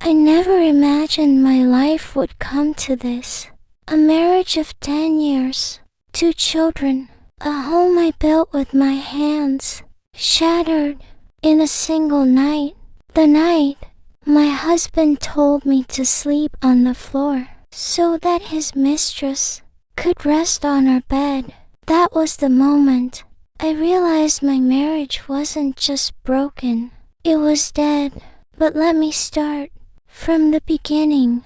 I never imagined my life would come to this. A marriage of 10 years, 2 children, a home I built with my hands, shattered in a single night. The night my husband told me to sleep on the floor so that his mistress could rest on her bed. That was the moment I realized my marriage wasn't just broken, it was dead. But let me start from the beginning.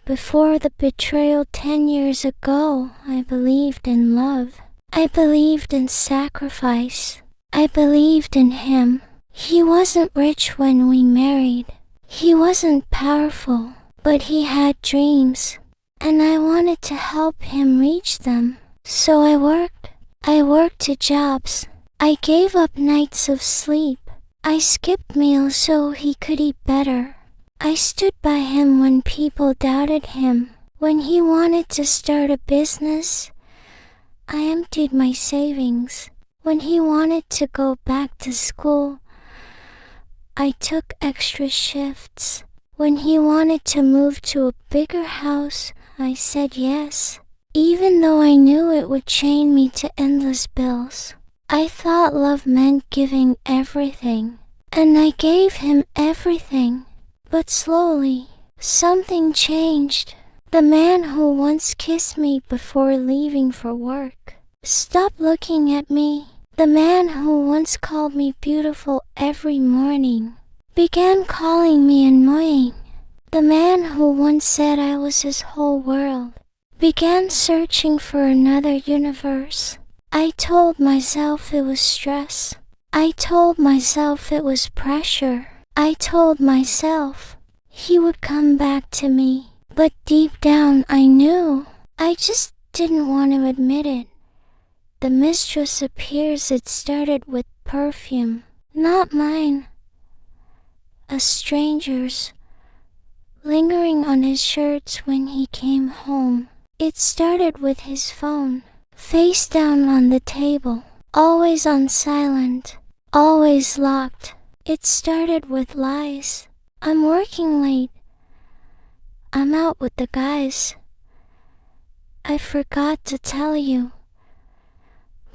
Before the betrayal 10 years ago, I believed in love. I believed in sacrifice. I believed in him. He wasn't rich when we married. He wasn't powerful, but he had dreams, and I wanted to help him reach them. So I worked 2 jobs. I gave up nights of sleep. I skipped meals so he could eat better. I stood by him when people doubted him. When he wanted to start a business, I emptied my savings. When he wanted to go back to school, I took extra shifts. When he wanted to move to a bigger house, I said yes, even though I knew it would chain me to endless bills. I thought love meant giving everything, and I gave him everything. But slowly, something changed. The man who once kissed me before leaving for work stopped looking at me. The man who once called me beautiful every morning began calling me annoying. The man who once said I was his whole world began searching for another universe. I told myself it was stress. I told myself it was pressure. I told myself he would come back to me. But deep down I knew. I just didn't want to admit it. The mistress appears. It started with perfume, not mine, a stranger's, lingering on his shirts when he came home. It started with his phone, face down on the table, always on silent, always locked. It started with lies. I'm working late. I'm out with the guys. I forgot to tell you.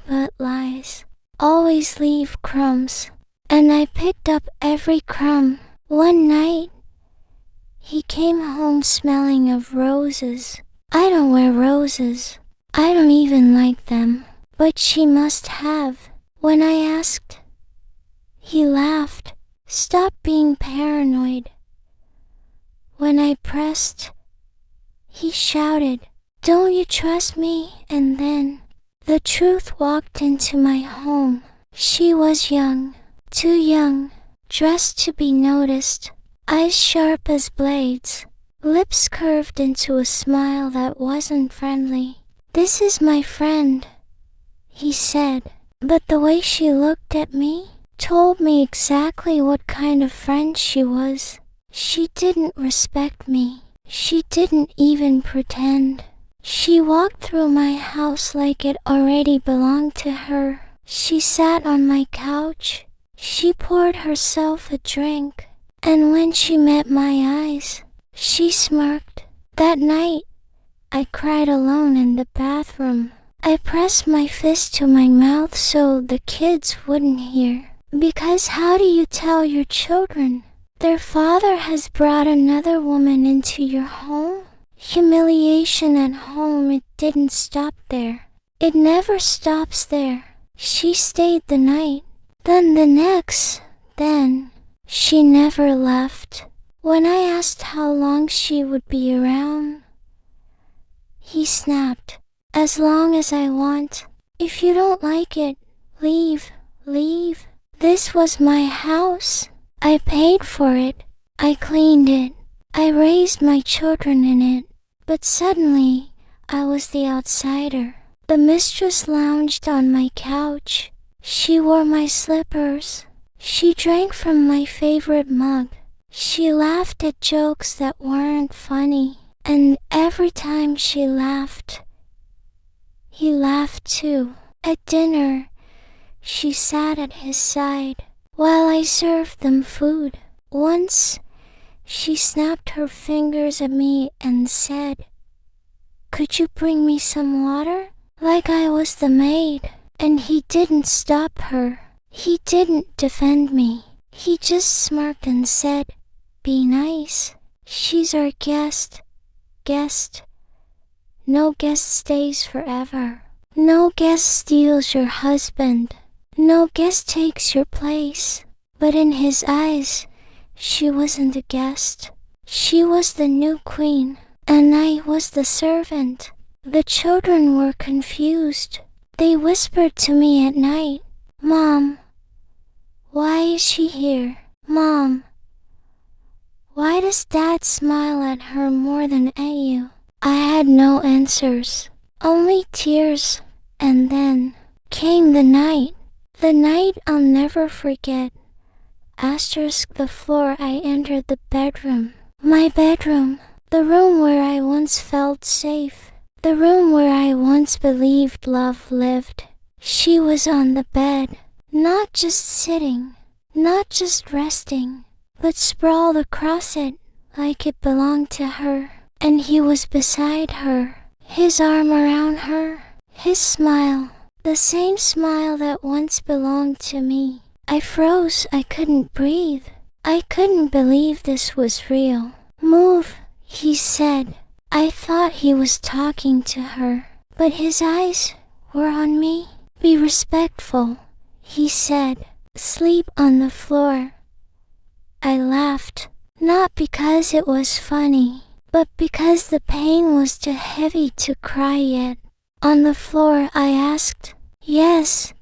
But lies always leave crumbs, and I picked up every crumb. One night, he came home smelling of roses. I don't wear roses. I don't even like them. But she must have. When I asked, he laughed. Stop being paranoid. When I pressed, he shouted, don't you trust me? And then the truth walked into my home. She was young, too young, dressed to be noticed, eyes sharp as blades, lips curved into a smile that wasn't friendly. This is my friend, he said, but the way she looked at me told me exactly what kind of friend she was. She didn't respect me. She didn't even pretend. She walked through my house like it already belonged to her. She sat on my couch. She poured herself a drink. And when she met my eyes, she smirked. That night, I cried alone in the bathroom. I pressed my fist to my mouth so the kids wouldn't hear. Because how do you tell your children their father has brought another woman into your home? Humiliation at home, it didn't stop there. It never stops there. She stayed the night, then the next, then she never left. When I asked how long she would be around, he snapped, as long as I want. If you don't like it, leave, leave. This was my house. I paid for it. I cleaned it. I raised my children in it. But suddenly, I was the outsider. The mistress lounged on my couch. She wore my slippers. She drank from my favorite mug. She laughed at jokes that weren't funny. And every time she laughed, he laughed too. At dinner, she sat at his side while I served them food. Once, She snapped her fingers at me and said, "Could you bring me some water?" Like I was the maid. And he didn't stop her. He didn't defend me. He just smirked and said, "Be nice. She's our guest. Guest. No guest stays forever. No guest steals your husband. No guest takes your place." But in his eyes, she wasn't a guest. She was the new queen, and I was the servant. The children were confused. They whispered to me at night, "Mom, why is she here? Mom, why does Dad smile at her more than at you?" I had no answers, only tears. And then came the night I'll never forget. The floor I entered the bedroom. My bedroom, the room where I once felt safe, the room where I once believed love lived. She was on the bed, not just sitting, not just resting, but sprawled across it like it belonged to her. And he was beside her, his arm around her, his smile, the same smile that once belonged to me. I froze. I couldn't breathe. I couldn't believe this was real. "Move," he said. I thought he was talking to her, but his eyes were on me. "Be respectful," he said. "Sleep on the floor." I laughed, not because it was funny, but because the pain was too heavy to cry yet. "On the floor?" I asked. "Yes,"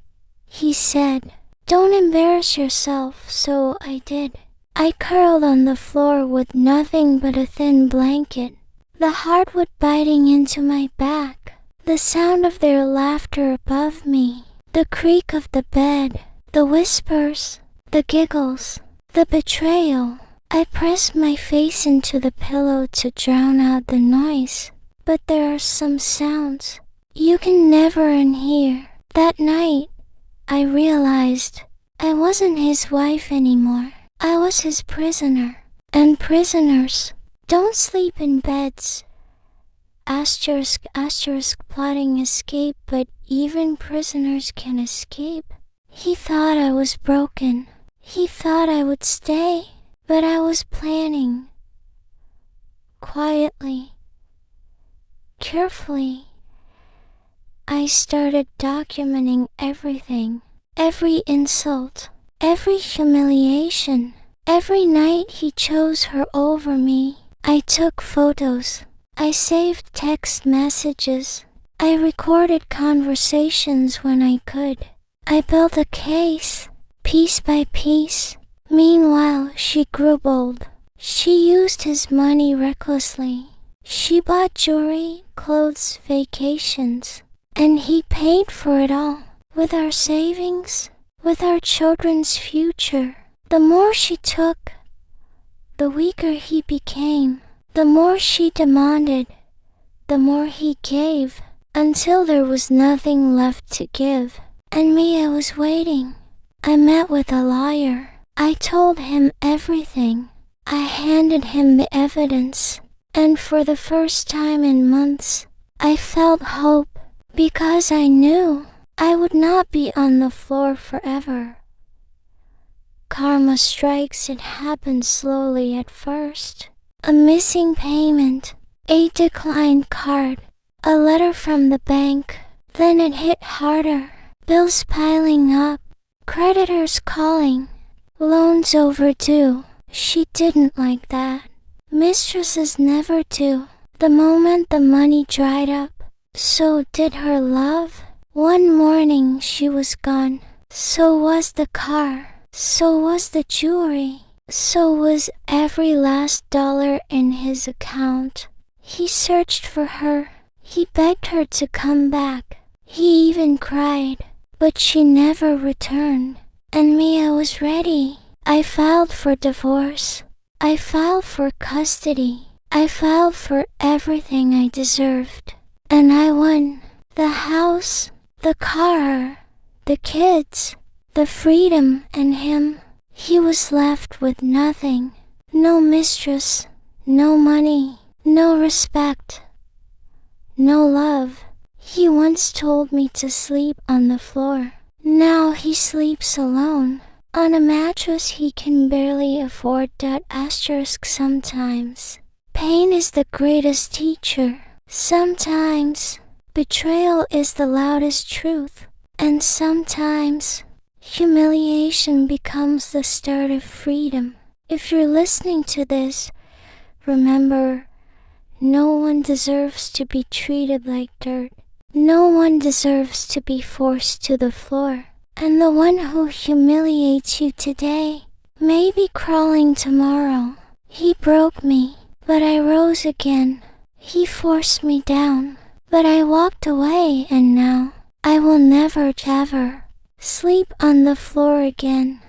he said. "Don't embarrass yourself." So I did. I curled on the floor with nothing but a thin blanket, the hardwood biting into my back, the sound of their laughter above me, the creak of the bed, the whispers, the giggles, the betrayal. I pressed my face into the pillow to drown out the noise. But there are some sounds you can never unhear. That night, I realized I wasn't his wife anymore. I was his prisoner. And prisoners don't sleep in beds. Asterisk, asterisk, plotting escape, but even prisoners can escape. He thought I was broken. He thought I would stay. But I was planning. Quietly, carefully, I started documenting everything. Every insult, every humiliation, every night he chose her over me. I took photos. I saved text messages. I recorded conversations when I could. I built a case, piece by piece. Meanwhile, she grew bold. She used his money recklessly. She bought jewelry, clothes, vacations. And he paid for it all. With our savings, with our children's future. The more she took, the weaker he became. The more she demanded, the more he gave, until there was nothing left to give. And me, I was waiting. I met with a lawyer. I told him everything. I handed him the evidence. And for the first time in months, I felt hope, because I knew I would not be on the floor forever. Karma strikes. It happened slowly at first. A missing payment, a declined card, a letter from the bank. Then it hit harder. Bills piling up, creditors calling, loans overdue. She didn't like that. Mistresses never do. The moment the money dried up, so did her love. One morning she was gone. So was the car. So was the jewelry. So was every last dollar in his account. He searched for her. He begged her to come back. He even cried. But she never returned. And me, I was ready. I filed for divorce. I filed for custody. I filed for everything I deserved. And I won. The house, the car, the kids, the freedom, and him. He was left with nothing. No mistress, no money, no respect, no love. He once told me to sleep on the floor. Now he sleeps alone, on a mattress he can barely afford. Sometimes, pain is the greatest teacher. Sometimes, betrayal is the loudest truth. And sometimes, humiliation becomes the start of freedom. If you're listening to this, remember, no one deserves to be treated like dirt. No one deserves to be forced to the floor. And the one who humiliates you today may be crawling tomorrow. He broke me, but I rose again. He forced me down, but I walked away, and now I will never ever sleep on the floor again.